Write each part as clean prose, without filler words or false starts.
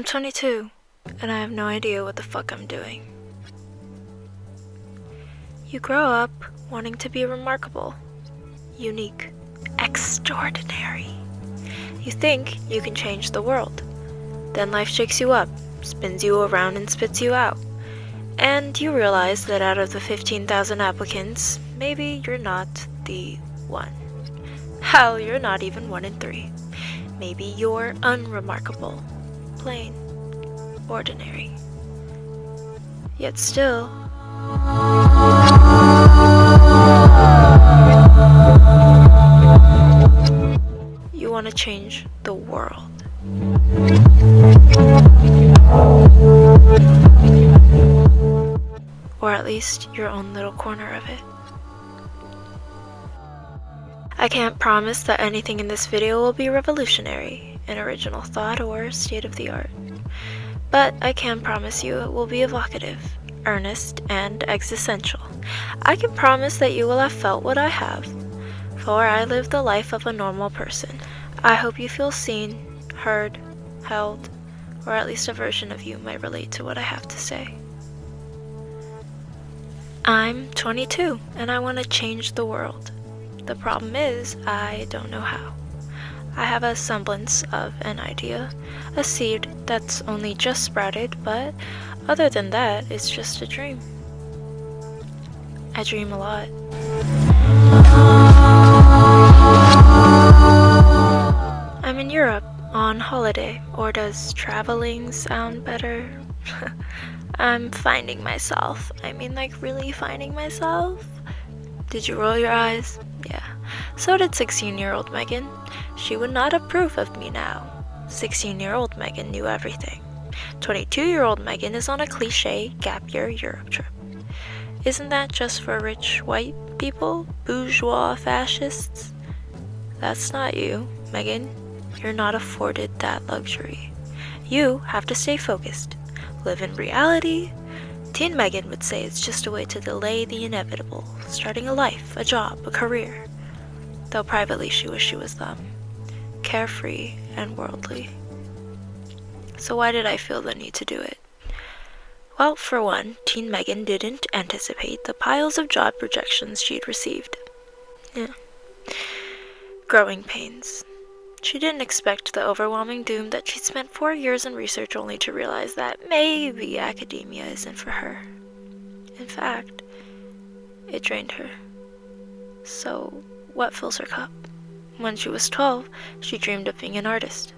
22, and I have no idea what the fuck I'm doing. You grow up wanting to be remarkable, unique, extraordinary. You think you can change the world. Then life shakes you up, spins you around and spits you out. And you realize that out of the 15,000 applicants, maybe you're not the one. Hell, you're not even 1 in 3. Maybe you're unremarkable, plain, ordinary. Yet still, you want to change the world. Or at least your own little corner of it. I can't promise that anything in this video will be revolutionary, an original thought, or state-of-the-art. But I can promise you it will be evocative, earnest, and existential. I can promise that you will have felt what I have, for I live the life of a normal person. I hope you feel seen, heard, held, or at least a version of you might relate to what I have to say. I'm 22, and I want to change the world. The problem is, I don't know how. I have a semblance of an idea, a seed that's only just sprouted, but other than that, it's just a dream. I dream a lot. I'm in Europe on holiday, or does traveling sound better? I'm finding myself. I mean, like, really finding myself? Did you roll your eyes? Yeah. So did 16-year-old Megan. She would not approve of me now. 16-year-old Megan knew everything. 22-year-old Megan is on a cliche gap year Europe trip. Isn't that just for rich white people? Bourgeois fascists? That's not you, Megan. You're not afforded that luxury. You have to stay focused. Live in reality. Teen Megan would say it's just a way to delay the inevitable, starting a life, a job, a career. Though privately she wished she was them, carefree and worldly. So why did I feel the need to do it? Well, for one, Teen Megan didn't anticipate the piles of job rejections she'd received. Yeah. Growing pains. She didn't expect the overwhelming doom that she'd spent 4 years in research only to realize that maybe academia isn't for her. In fact, it drained her. So, what fills her cup? When she was 12, she dreamed of being an artist.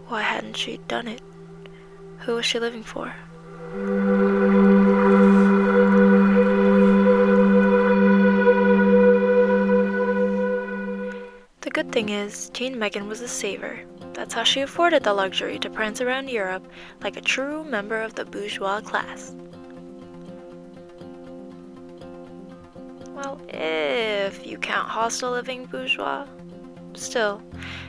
Why hadn't she done it? Who was she living for? The good thing is, Teen Megan was a saver. That's how she afforded the luxury to prance around Europe like a true member of the bourgeois class. Well, if you count hostel living bourgeois. Still,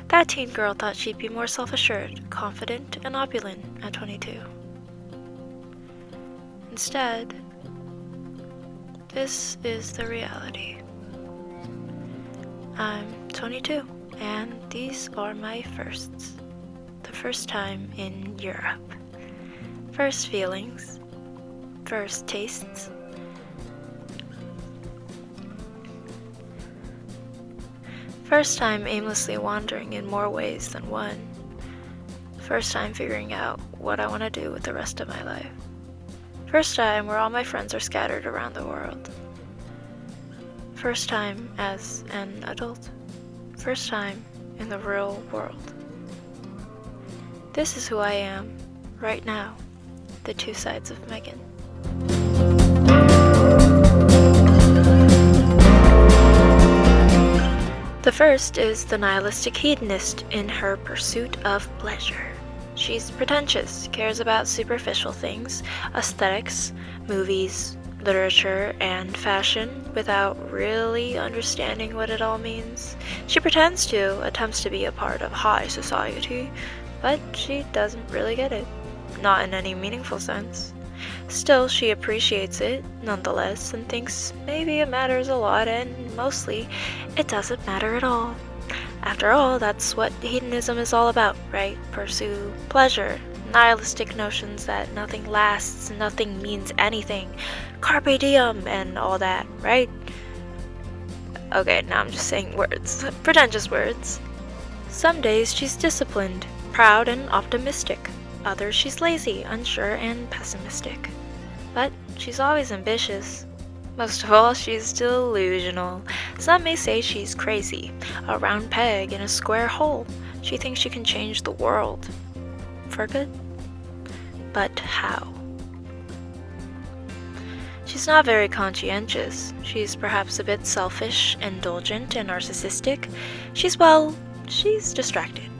that teen girl thought she'd be more self-assured, confident, and opulent at 22. Instead, this is the reality. I'm 22, and these are my firsts. The first time in Europe. First feelings. First tastes. First time aimlessly wandering in more ways than one. First time figuring out what I want to do with the rest of my life. First time where all my friends are scattered around the world. First time as an adult. First time in the real world. This is who I am, right now, the two sides of Megan. The first is the nihilistic hedonist in her pursuit of pleasure. She's pretentious, cares about superficial things, aesthetics, movies, literature, and fashion without really understanding what it all means. She pretends to, attempts to be a part of high society, but she doesn't really get it. Not in any meaningful sense. Still, she appreciates it, nonetheless, and thinks maybe it matters a lot, and mostly, it doesn't matter at all. After all, that's what hedonism is all about, right? Pursue pleasure, nihilistic notions that nothing lasts, nothing means anything, carpe diem, and all that, right? Okay, now I'm just saying words, pretentious words. Some days she's disciplined, proud, and optimistic. Others she's lazy, unsure, and pessimistic. But she's always ambitious. Most of all, she's delusional. Some may say she's crazy, a round peg in a square hole. She thinks she can change the world. For good? But how? She's not very conscientious. She's perhaps a bit selfish, indulgent, and narcissistic. She's distracted.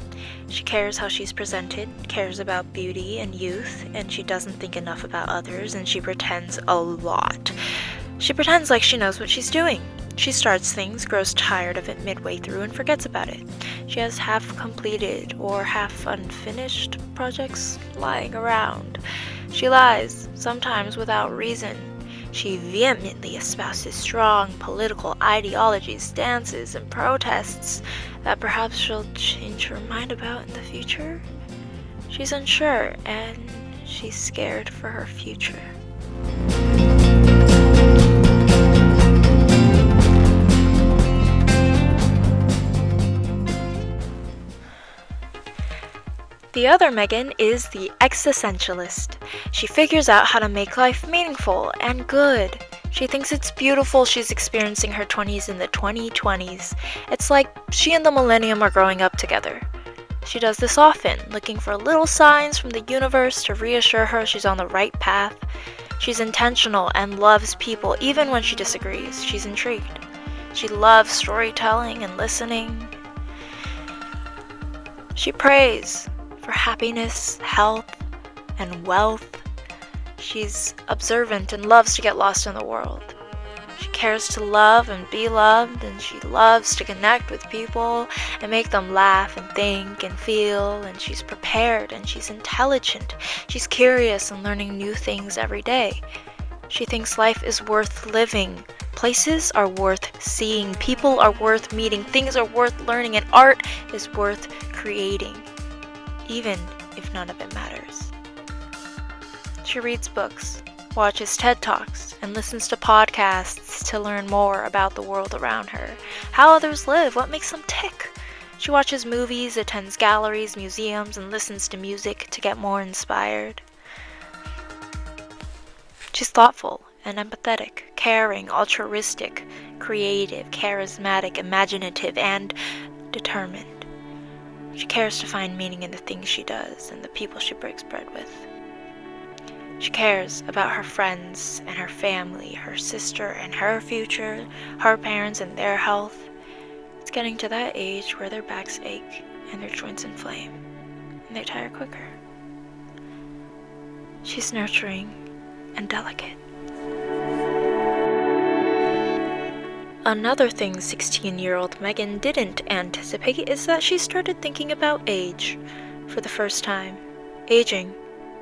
She cares how she's presented, cares about beauty and youth, and she doesn't think enough about others, and she pretends a lot. She pretends like she knows what she's doing. She starts things, grows tired of it midway through, and forgets about it. She has half-completed or half-unfinished projects lying around. She lies, sometimes without reason. She vehemently espouses strong political ideologies, stances, and protests that perhaps she'll change her mind about in the future. She's unsure, and she's scared for her future. The other Megan is the existentialist. She figures out how to make life meaningful and good. She thinks it's beautiful she's experiencing her 20s in the 2020s. It's like she and the millennium are growing up together. She does this often, looking for little signs from the universe to reassure her she's on the right path. She's intentional and loves people even when she disagrees. She's intrigued. She loves storytelling and listening. She prays for happiness, health, and wealth. She's observant and loves to get lost in the world. She cares to love and be loved, and she loves to connect with people and make them laugh and think and feel, and she's prepared and she's intelligent. She's curious and learning new things every day. She thinks life is worth living. Places are worth seeing. People are worth meeting. Things are worth learning, and art is worth creating, even if none of it matters. She reads books, watches TED Talks, and listens to podcasts to learn more about the world around her, how others live, what makes them tick. She watches movies, attends galleries, museums, and listens to music to get more inspired. She's thoughtful and empathetic, caring, altruistic, creative, charismatic, imaginative, and determined. She cares to find meaning in the things she does and the people she breaks bread with. She cares about her friends and her family, her sister and her future, her parents and their health. It's getting to that age where their backs ache and their joints inflame and they tire quicker. She's nurturing and delicate. Another thing 16-year-old Megan didn't anticipate is that she started thinking about age for the first time. Aging,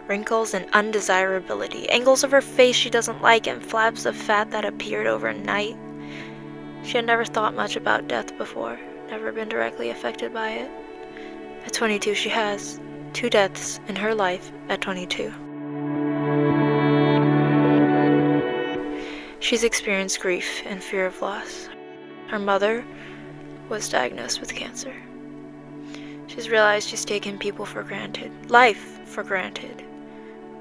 wrinkles and undesirability, angles of her face she doesn't like, and flabs of fat that appeared overnight. She had never thought much about death before, never been directly affected by it. At 22 she has 2 deaths in her life at 22. She's experienced grief and fear of loss. Her mother was diagnosed with cancer. She's realized she's taken people for granted, life for granted.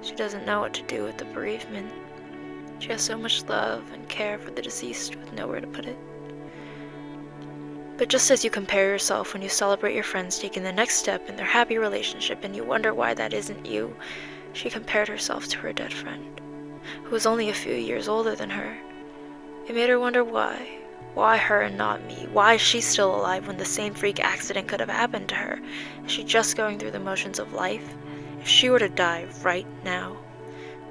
She doesn't know what to do with the bereavement. She has so much love and care for the deceased with nowhere to put it. But just as you compare yourself when you celebrate your friends taking the next step in their happy relationship and you wonder why that isn't you, she compared herself to her dead friend, who was only a few years older than her. It made her wonder why. Why her and not me? Why is she still alive when the same freak accident could have happened to her? Is she just going through the motions of life? If she were to die right now,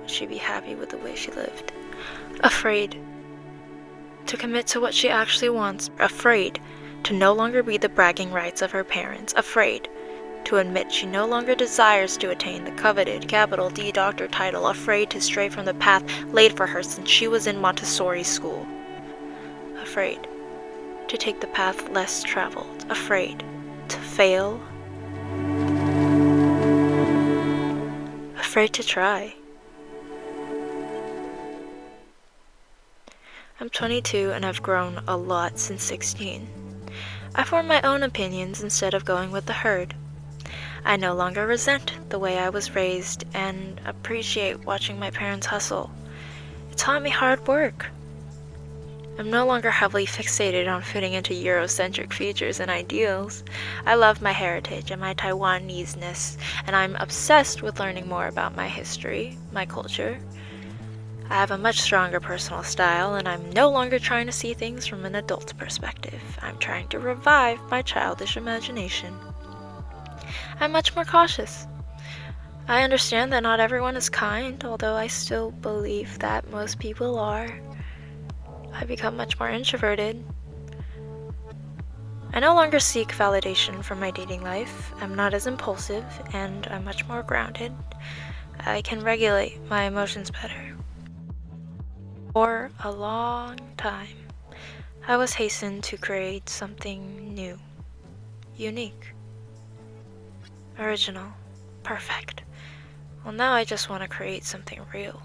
would she be happy with the way she lived? Afraid to commit to what she actually wants. Afraid to no longer be the bragging rights of her parents. Afraid to admit she no longer desires to attain the coveted capital D doctor title. Afraid to stray from the path laid for her since she was in Montessori school. Afraid to take the path less traveled. Afraid to fail. afraid to try. I'm 22 and I've grown a lot since 16. I form my own opinions instead of going with the herd. I no longer resent the way I was raised and appreciate watching my parents hustle. It taught me hard work. I'm no longer heavily fixated on fitting into Eurocentric features and ideals. I love my heritage and my Taiwanese-ness, and I'm obsessed with learning more about my history, my culture. I have a much stronger personal style, and I'm no longer trying to see things from an adult's perspective. I'm trying to revive my childish imagination. I'm much more cautious. I understand that not everyone is kind, although I still believe that most people are. I become much more introverted. I no longer seek validation from my dating life. I'm not as impulsive, and I'm much more grounded. I can regulate my emotions better. For a long time, I was hastened to create something new, unique, original, perfect. Well, now I just want to create something real.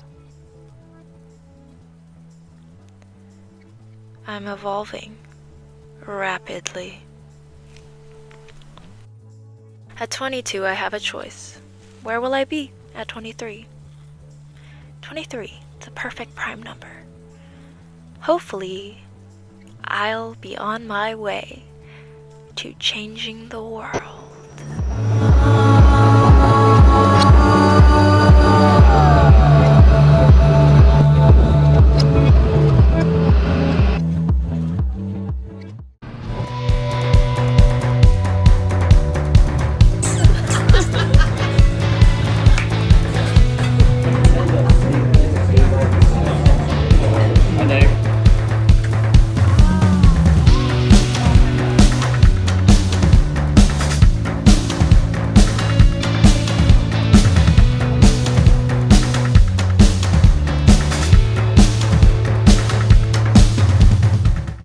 I'm evolving rapidly. At 22, I have a choice. Where will I be at 23? 23, the perfect prime number. Hopefully, I'll be on my way to changing the world.